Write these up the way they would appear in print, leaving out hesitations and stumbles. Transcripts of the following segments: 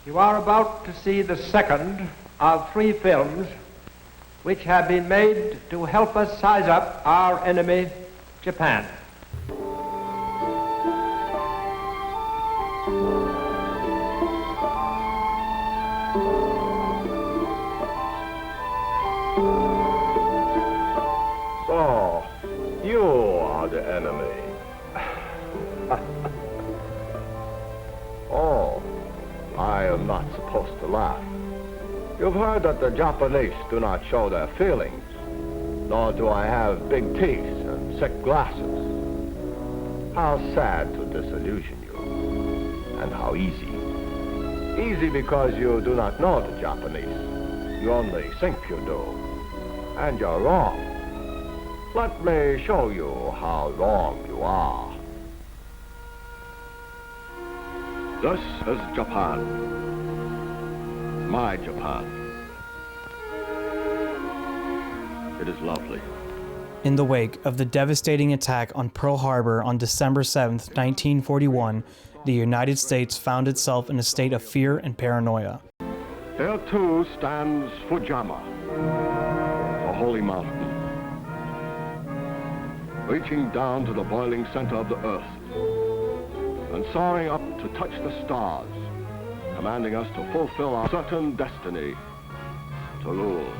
You are about to see the second of 3 films which have been made to help us size up our enemy, Japan. So, you are the enemy. Oh, I am not supposed to laugh. You've heard that the Japanese do not show their feelings, nor do I have big teeth and thick glasses. How sad to disillusion you, and how easy. Easy because you do not know the Japanese. You only think you do, and you're wrong. Let me show you how wrong you are. This is Japan. My Japan. It is lovely. In the wake of the devastating attack on Pearl Harbor on December 7, 1941, the United States found itself in a state of fear and paranoia. There too stands Fujiyama, the holy mountain, reaching down to the boiling center of the earth and soaring up to touch the stars, commanding us to fulfill our certain destiny to rule.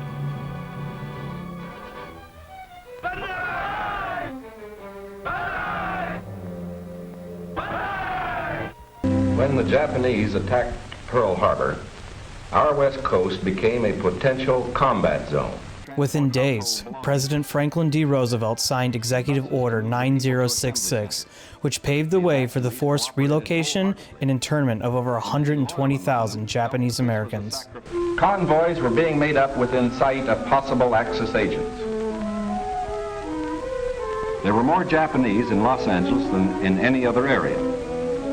When the Japanese attacked Pearl Harbor, our west coast became a potential combat zone. Within days, President Franklin D. Roosevelt signed Executive Order 9066, which paved the way for the forced relocation and internment of over 120,000 Japanese Americans. Convoys were being made up within sight of possible Axis agents. There were more Japanese in Los Angeles than in any other area.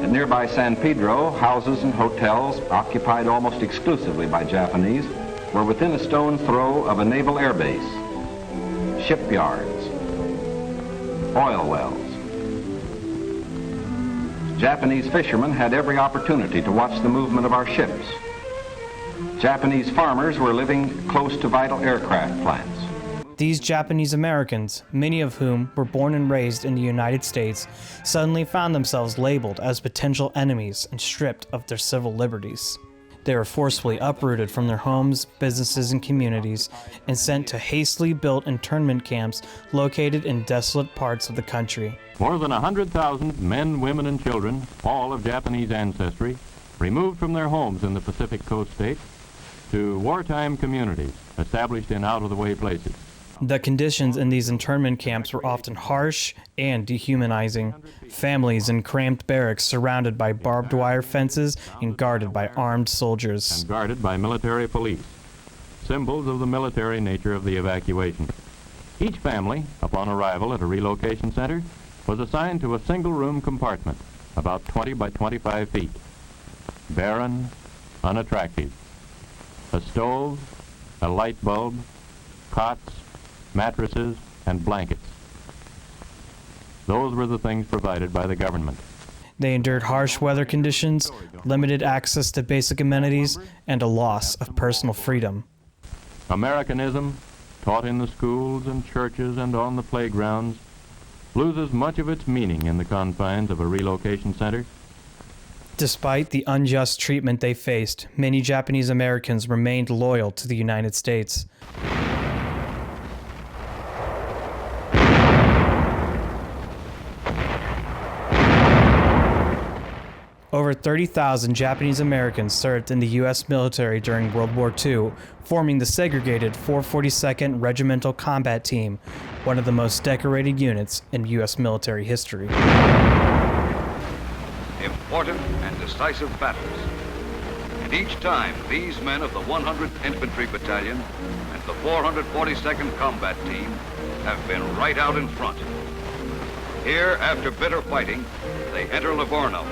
At nearby San Pedro, houses and hotels occupied almost exclusively by Japanese were within a stone's throw of a naval air base, shipyards, oil wells. Japanese fishermen had every opportunity to watch the movement of our ships. Japanese farmers were living close to vital aircraft plants. These Japanese Americans, many of whom were born and raised in the United States, suddenly found themselves labeled as potential enemies and stripped of their civil liberties. They were forcefully uprooted from their homes, businesses, and communities and sent to hastily built internment camps located in desolate parts of the country. More than 100,000 men, women, and children, all of Japanese ancestry, removed from their homes in the Pacific Coast states to wartime communities established in out-of-the-way places. The conditions in these internment camps were often harsh and dehumanizing. Families in cramped barracks surrounded by barbed wire fences and guarded by armed soldiers. And guarded by military police, symbols of the military nature of the evacuation. Each family, upon arrival at a relocation center, was assigned to a single-room compartment, about 20 by 25 feet. Barren, unattractive. A stove, a light bulb, cots, mattresses, and blankets. Those were the things provided by the government. They endured harsh weather conditions, limited access to basic amenities, and a loss of personal freedom. Americanism, taught in the schools and churches and on the playgrounds, loses much of its meaning in the confines of a relocation center. Despite the unjust treatment they faced, many Japanese Americans remained loyal to the United States. Over 30,000 Japanese Americans served in the U.S. military during World War II, forming the segregated 442nd Regimental Combat Team, one of the most decorated units in U.S. military history. Important and decisive battles. And each time, these men of the 100th Infantry Battalion and the 442nd Combat Team have been right out in front. Here, after bitter fighting, they enter Livorno,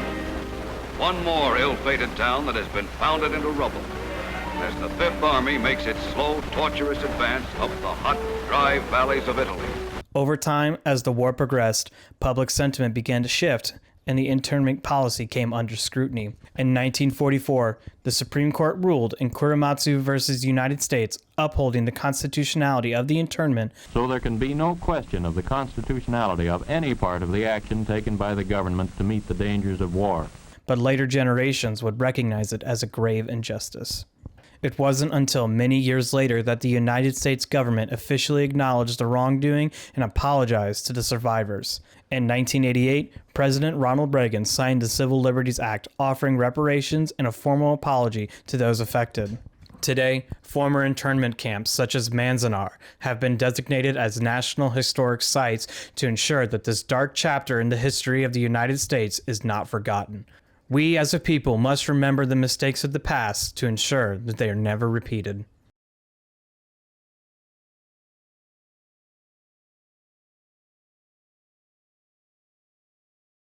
one more ill-fated town that has been pounded into rubble as the Fifth Army makes its slow, tortuous advance up the hot, dry valleys of Italy. Over time, as the war progressed, public sentiment began to shift and the internment policy came under scrutiny. In 1944, the Supreme Court ruled in Kuramatsu versus United States, upholding the constitutionality of the internment. So there can be no question of the constitutionality of any part of the action taken by the government to meet the dangers of war. But later generations would recognize it as a grave injustice. It wasn't until many years later that the United States government officially acknowledged the wrongdoing and apologized to the survivors. In 1988, President Ronald Reagan signed the Civil Liberties Act, offering reparations and a formal apology to those affected. Today, former internment camps such as Manzanar have been designated as National Historic Sites to ensure that this dark chapter in the history of the United States is not forgotten. We as a people must remember the mistakes of the past to ensure that they are never repeated.